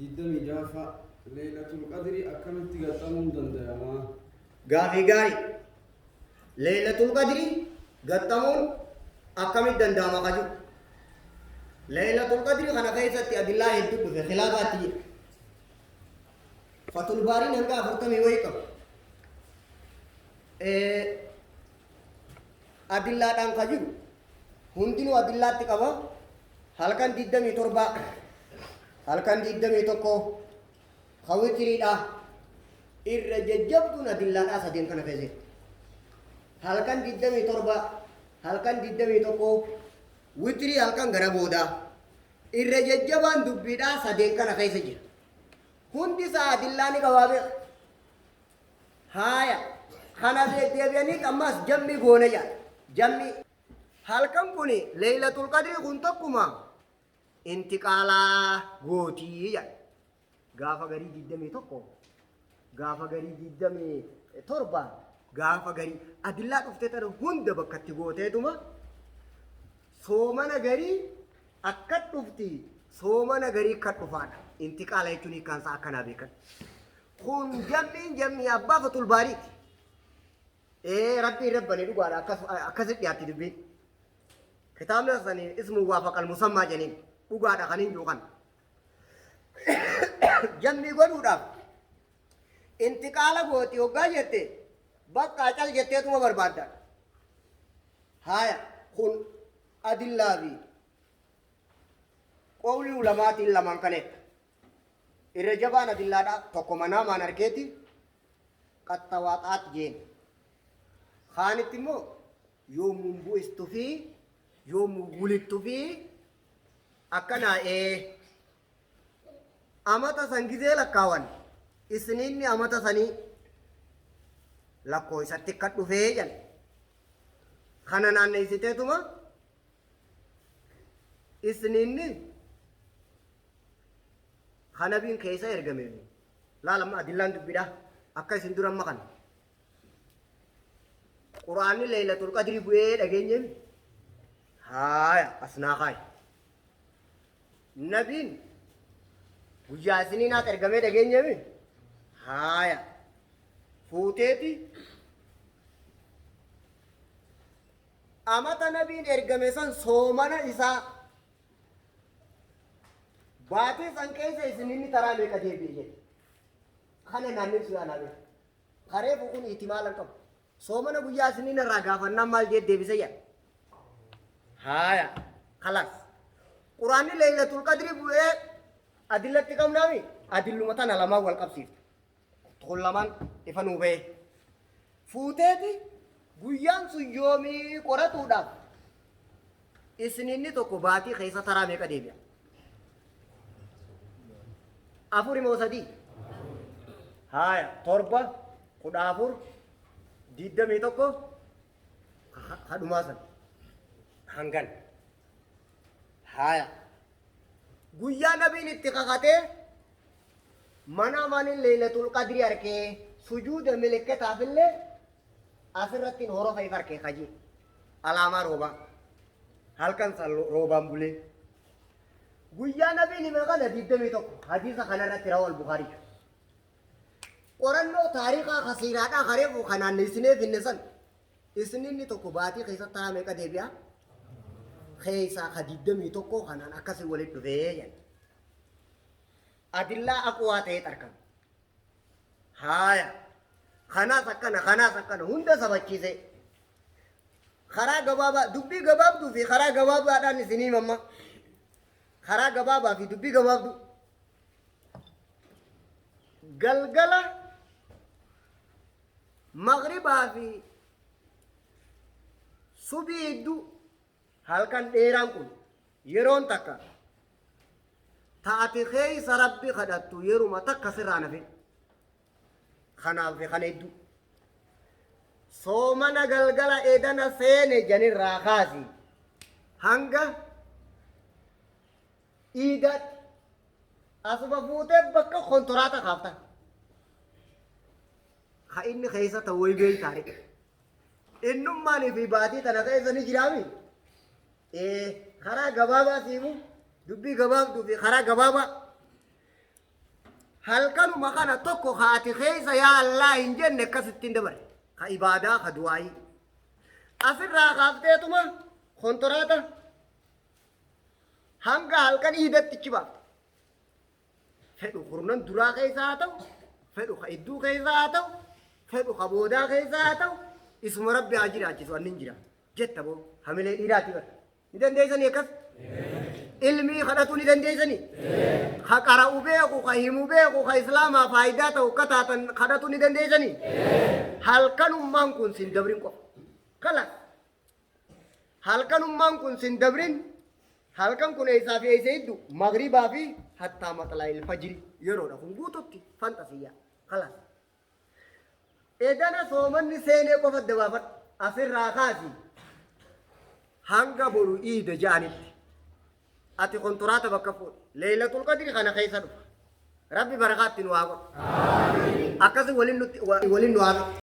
diddami jaafa leelatul qadri akkamitti gaxxamuu danda'ama? Gaafii gaarii. Leelatul qadri gaxxamuun akkamitti danda'ama ka jiru? Leelatul qadri kana keessatti adillaa hedduu dhufe khilaafaatti jira. Fatul baariin hanga 40 wayii qabu. Adillaadhaan ka jiru hundinuu adillaatti qaba. Halkan 27 halkan 21 kawitiriidha irra jajjabduun adillaadhaa sadeen kana keessatti. Halkan 27 halkan 21 witirii halkan gara boodaa irra jajjabaan dubbiidhaa sadeen kana keessa jira. Hundi isaa adillaani qabaabee haaya kana deebi'anii ammas jammi goone jaa jammi halkan kuni leelatul qadri kun tokkuma intiqaalaa gootii jaa gaafa garii 21 gaafa garii 27 gaafa garii adillaa dhuftee tana hunda bakkatti gooteetuma soomana garii akka dhufti soomana garii akka dhufaadha intiqaala jechuun hiikkaansaa akkanaa beekan kun jammi abbaa fatul baariiti rabbii rabbanii dhugaadha akkasitti dhiyaatti dubbiin kitaabni sanii ismu waafaqal musammaa jeniin dhugaadha kan hin juuqan jammi godhuudhaaf intiqaala gooti hoggaa jette bakka cal jetteetuma barbaadda haaya kun adillaa fi qawlii ulamaatiin lamaan kaneetta irra jabaan adillaadha tokko manaa maan argeeti qaxxawaaxaat jeen kaanitti immoo yoomuu bu'istu fi yoomuu wulittu fi akkanaa amata san gizee lakkaawan isiniinni amata sanii lakkoo isatti akka dhufee jan kana naanneessiteetuma isiniinni kanabiin keessa ergame laalamma adillaan dubbidha akka isin duran makan quraanni leelatul qadri bu'ee dhageenyeen haaya asnaa kaay nabiin guyyaa isiniinaat ergamee dhageenyeen haaya fuuteeti amata nabiin ergame san soomana isaa baatii san keessa isininni taraa meeqa deebi'e jedhe kana naannin suyaanaabe karee bu'uun itimaalan qabu soomana guyyaa isiniin irraa gaafannaan maal jee deebise jedhe haaya kalas quraanni leelatul qadri bu'ee adillatti qabnaami adilluma tana lamaan wal qabsiifte kun lamaan ifa nuu ba'e fuuteeti guyyaan sun yoomii qoratuudhaaf isininni tokko baatii keessa taraa meeqa deebi'a afuri moo sadii haaya torba 14 21 hadhumaa san hangan haaya guyyaa nabiin itti kakatee mana manin leelatul qadri arkee sujuuda milikkataafillee asirrattiin horofa if arkee kaji alaamaa roobaa halkan san roobaan bulee guyyaa nabiin hime kana 21 hadiisa kanarratti rawal bukaarii qorannoo taariikaa kasiiraadhaa kareefu kanaan isinee finne san isininni tokko baatii keessatti taraa meeqa deebi'a keessaa ka 21 kanaan akkasii walitti dhufee jedhe adillaa aqwaa ta'ee argama haaya kanaas akkana hunda sabachiise karaa gabaabaa dubbii gabaabduu fi karaa gabaabaadhaan isinii mamma karaa gabaabaa fi dubbii gabaabduu galgala maghribaa fi subii hedduu halkan dheeraan kun yeroon takka taati keeysa rabbi kadhattu yeruma takka sirraa nafe kanaaf kana hedduu soomana galgala edana seene janirraa kaasi hanga iidatti asuma fuutee bakka kontoraata kaaftan ka inni keessa ta'uu beeytaare innummaanii fi baatii tana keessa ni jiraami karaa gabaabaa siimu dubbii gabaabduu fi karaa gabaabaa halkanuma kana tokko haati keessa yaa Allah hin jenne akkasittiin dabare ka ibaadaa ka du'aayii asirraa kaafteetuma kontoraata hanga halkan iidatti ichi baafte fedhu kurnan duraa keessa haa ta'u fedhu ka idduu keessa haa ta'u fedhu ka boodaa keessa haa ta'u isuma rabbi haa jiraachisu annin jira jetta boo hamilee dhiiraati bara ni dandeessanii akkas ilmii kadhatu ni dandeessanii ka qara'u beeku ka himu beeku ka islaamaa faayidaa ta'u akka taatan kadhatu ni dandeessanii halkanummaan kun sin dabrin qofa kala halkanummaan kun sin dabrin halkan kun eessaa fi eessa hiddu magribaa fi hattaa maxalaa ilfajiri yeroodha kun guututti fantasiyyaa kala edana soomanni seenee qofa dabaafadhu asirraa kaasi hanga boru iida ja'anitti ati kontoraata bakka fuudhe leeylatul qadri kana keessa dhufa rabbi barakaatti nu haa godhu akkasii waliin nu haa